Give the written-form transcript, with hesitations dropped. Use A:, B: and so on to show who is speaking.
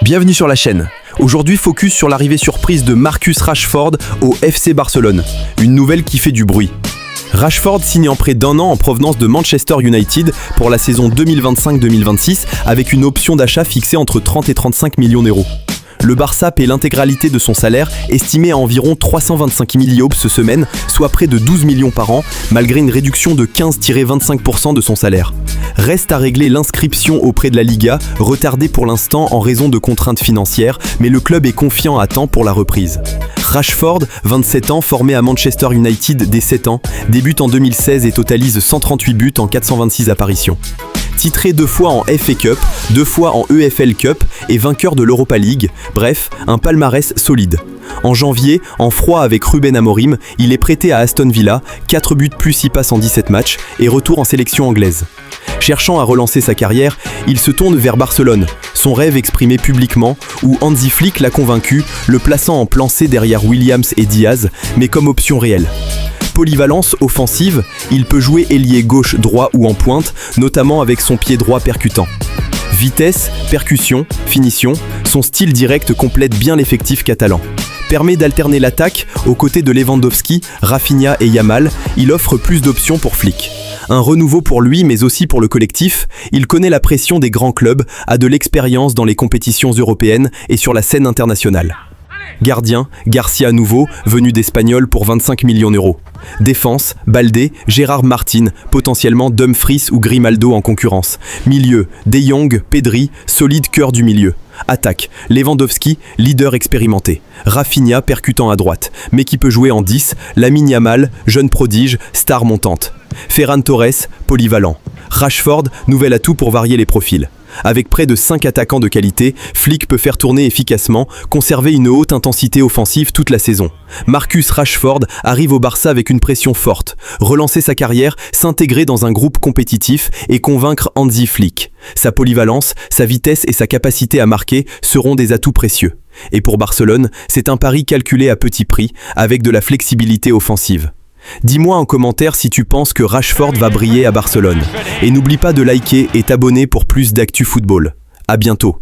A: Bienvenue sur la chaîne. Aujourd'hui, focus sur l'arrivée surprise de Marcus Rashford au FC Barcelone. Une nouvelle qui fait du bruit. Rashford signe en prêt d'1 an en provenance de Manchester United pour la saison 2025-2026 avec une option d'achat fixée entre 30 et 35 millions d'euros. Le Barça paie l'intégralité de son salaire, estimé à environ 325 millions ce semaine, soit près de 12 millions par an, malgré une réduction de 15-25% de son salaire. Reste à régler l'inscription auprès de la Liga, retardée pour l'instant en raison de contraintes financières, mais le club est confiant à temps pour la reprise. Rashford, 27 ans, formé à Manchester United dès 7 ans, débute en 2016 et totalise 138 buts en 426 apparitions. Titré 2 fois en FA Cup, 2 fois en EFL Cup et vainqueur de l'Europa League, bref, un palmarès solide. En janvier, en froid avec Ruben Amorim, il est prêté à Aston Villa, 4 buts plus 6 passes en 17 matchs et retour en sélection anglaise. Cherchant à relancer sa carrière, il se tourne vers Barcelone, son rêve exprimé publiquement, où Hansi Flick l'a convaincu, le plaçant en plan C derrière Williams et Diaz, mais comme option réelle. Polyvalence offensive, il peut jouer ailier gauche, droit ou en pointe, notamment avec son pied droit percutant. Vitesse, percussion, finition, son style direct complète bien l'effectif catalan. Permet d'alterner l'attaque, aux côtés de Lewandowski, Rafinha et Yamal, il offre plus d'options pour Flick. Un renouveau pour lui, mais aussi pour le collectif, il connaît la pression des grands clubs, a de l'expérience dans les compétitions européennes et sur la scène internationale. Gardien, Garcia nouveau, venu d'Espagnol pour 25 millions d'euros. Défense, Baldé, Gérard Martin, potentiellement Dumfries ou Grimaldo en concurrence. Milieu, De Jong, Pedri, solide cœur du milieu. Attaque, Lewandowski, leader expérimenté. Rafinha, percutant à droite, mais qui peut jouer en 10, Lamine Yamal, jeune prodige, star montante. Ferran Torres, polyvalent. Rashford, nouvel atout pour varier les profils. Avec près de 5 attaquants de qualité, Flick peut faire tourner efficacement, conserver une haute intensité offensive toute la saison. Marcus Rashford arrive au Barça avec une pression forte, relancer sa carrière, s'intégrer dans un groupe compétitif et convaincre Hansi Flick. Sa polyvalence, sa vitesse et sa capacité à marquer seront des atouts précieux. Et pour Barcelone, c'est un pari calculé à petit prix, avec de la flexibilité offensive. Dis-moi en commentaire si tu penses que Rashford va briller à Barcelone. Et n'oublie pas de liker et t'abonner pour plus d'actu football. À bientôt.